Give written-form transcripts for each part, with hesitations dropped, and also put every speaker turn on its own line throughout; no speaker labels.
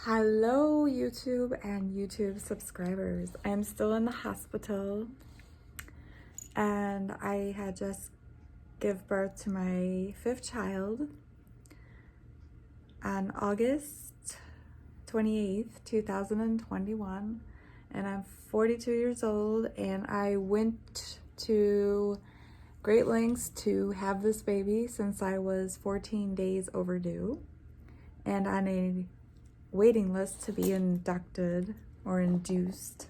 Hello YouTube and YouTube subscribers. I'm still in the hospital and I had just give birth to my 5th child on August 28th, 2021, and I'm 42 years old, and I went to great lengths to have this baby since I was 14 days overdue and on a waiting list to be inducted or induced.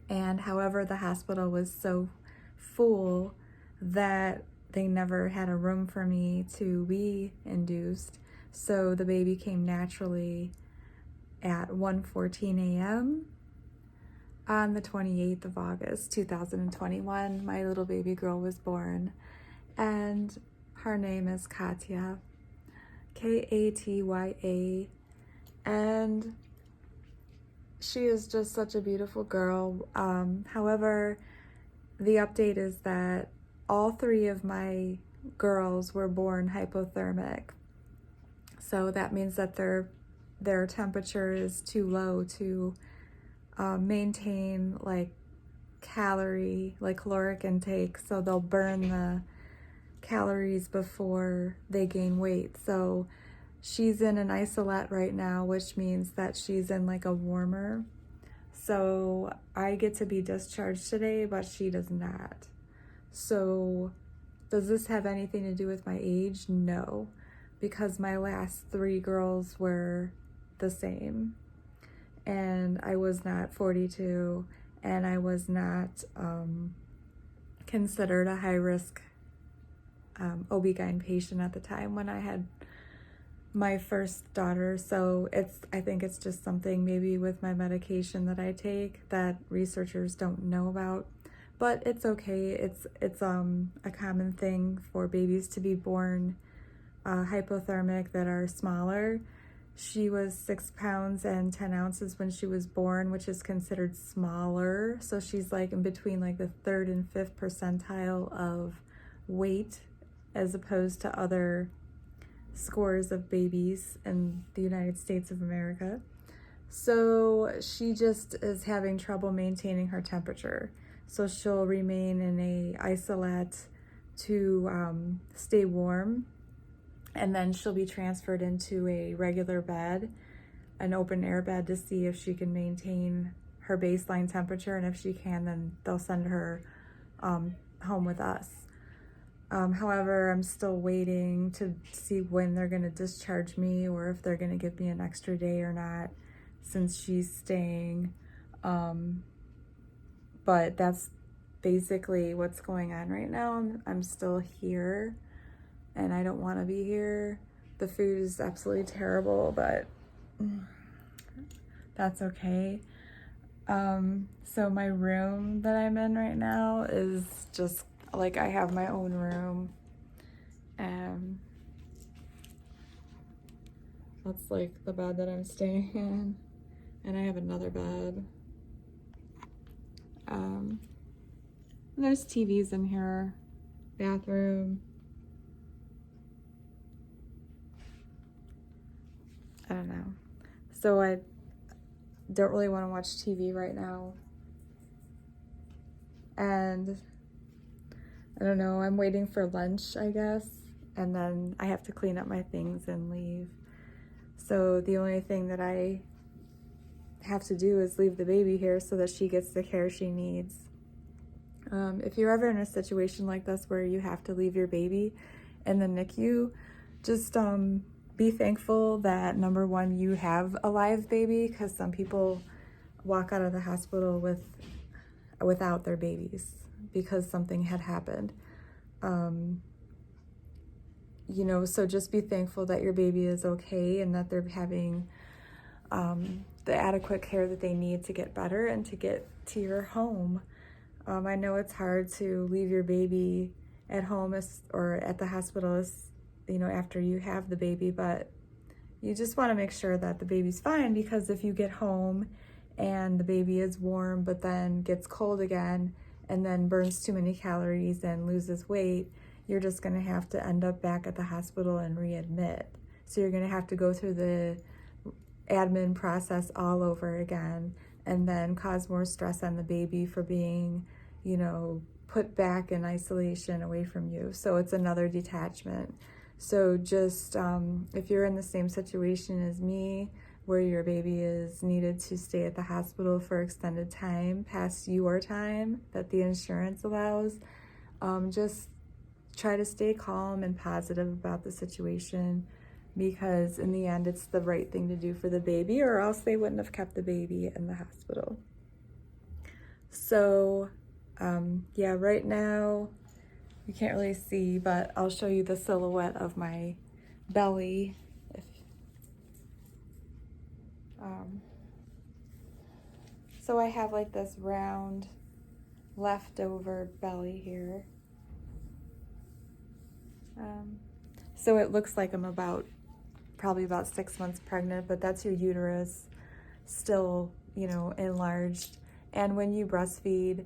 And however, the hospital was so full that they never had a room for me to be induced. So the baby came naturally at 1:14 a.m. on the 28th of August, 2021. My little baby girl was born, and her name is Katya, Katya. And she is just such a beautiful girl. However, the update is that all 3 of my girls were born hypothermic. So that means that their temperature is too low to maintain caloric intake. So they'll burn the calories before they gain weight. So she's in an isolate right now, which means that she's in a warmer. So I get to be discharged today, but she does not. So does this have anything to do with my age? No, because my last 3 girls were the same. And I was not 42, and I was not considered a high-risk OB-GYN patient at the time when I had my first daughter. So I think it's just something maybe with my medication that I take that researchers don't know about, but it's okay. It's a common thing for babies to be born hypothermic that are smaller. She was 6 pounds and 10 ounces when she was born, which is considered smaller. So she's in between the 3rd and 5th percentile of weight, as opposed to other scores of babies in the United States of America. So she just is having trouble maintaining her temperature. So she'll remain in a isolate to stay warm, and then she'll be transferred into a regular bed, an open air bed, to see if she can maintain her baseline temperature, and if she can, then they'll send her home with us. However, I'm still waiting to see when they're going to discharge me, or if they're going to give me an extra day or not, since she's staying. But that's basically what's going on right now. I'm still here, and I don't want to be here. The food is absolutely terrible, but that's okay. So my room that I'm in right now is just I have my own room, and that's the bed that I'm staying in, and I have another bed. And there's TVs in here, bathroom. I don't know. So I don't really want to watch TV right now, and I don't know, I'm waiting for lunch, I guess, and then I have to clean up my things and leave. So the only thing that I have to do is leave the baby here so that she gets the care she needs. If you're ever in a situation like this where you have to leave your baby in the NICU, just be thankful that, number one, you have a live baby, because some people walk out of the hospital without their babies because something had happened. So just be thankful that your baby is okay and that they're having the adequate care that they need to get better and to get to your home. I know it's hard to leave your baby at home or at the hospital, after you have the baby, but you just want to make sure that the baby's fine, because if you get home and the baby is warm but then gets cold again and then burns too many calories and loses weight, you're just going to have to end up back at the hospital and readmit. So you're going to have to go through the admin process all over again, and then cause more stress on the baby for being, you know, put back in isolation away from you. So it's another detachment. So just if you're in the same situation as me, where your baby is needed to stay at the hospital for extended time past your time that the insurance allows, just try to stay calm and positive about the situation, because in the end it's the right thing to do for the baby, or else they wouldn't have kept the baby in the hospital. So yeah, right now you can't really see, but I'll show you the silhouette of my belly. So I have like this round leftover belly here. So it looks like I'm probably about 6 months pregnant, but that's your uterus still, you know, enlarged. And when you breastfeed,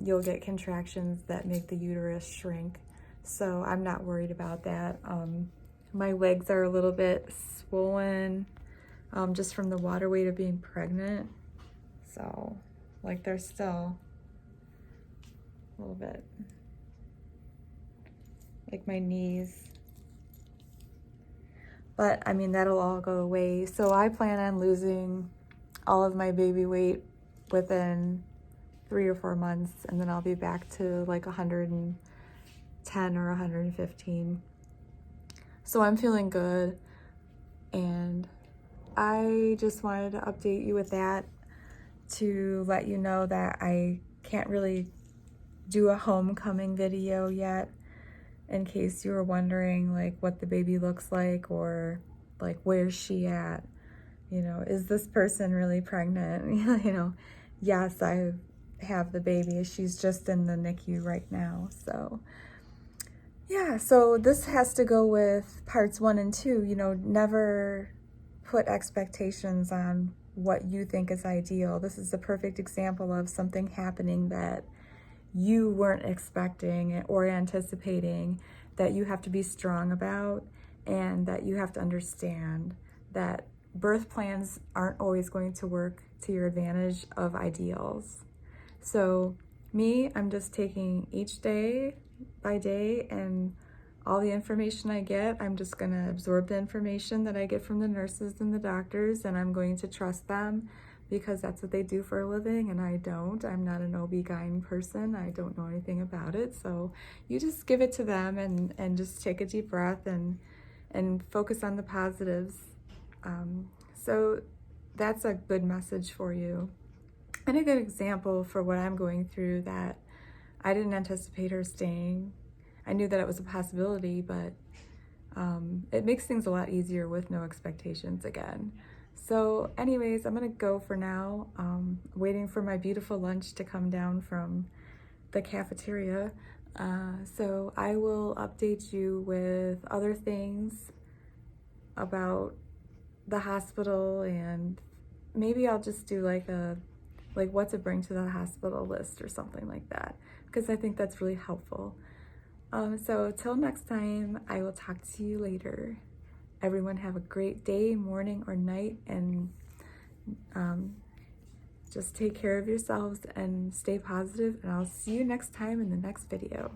you'll get contractions that make the uterus shrink. So I'm not worried about that. My legs are a little bit swollen, just from the water weight of being pregnant. So like they're still a little bit, like my knees. But I mean, that'll all go away. So I plan on losing all of my baby weight within 3 or 4 months, and then I'll be back to like 110 or 115. So I'm feeling good, and I just wanted to update you with that to let you know that I can't really do a homecoming video yet, in case you were wondering like what the baby looks like, or like where's she at, you know, is this person really pregnant? You know, yes, I have the baby, she's just in the NICU right now. So yeah, so this has to go with parts 1 and 2. You know, never put expectations on what you think is ideal. This is a perfect example of something happening that you weren't expecting or anticipating, that you have to be strong about, and that you have to understand that birth plans aren't always going to work to your advantage of ideals. So me, I'm just taking each day by day, and all the information I get, I'm just going to absorb the information that I get from the nurses and the doctors, and I'm going to trust them, because that's what they do for a living, and I don't. I'm not an OB-GYN person. I don't know anything about it. So you just give it to them, and just take a deep breath and focus on the positives. So that's a good message for you, and a good example for what I'm going through, that I didn't anticipate her staying. I knew that it was a possibility, but it makes things a lot easier with no expectations again. So anyways, I'm gonna go for now, waiting for my beautiful lunch to come down from the cafeteria. So I will update you with other things about the hospital, and maybe I'll just do like what to bring to the hospital list or something like that, because I think that's really helpful. So till next time, I will talk to you later. Everyone have a great day, morning, or night, and just take care of yourselves and stay positive, and I'll see you next time in the next video.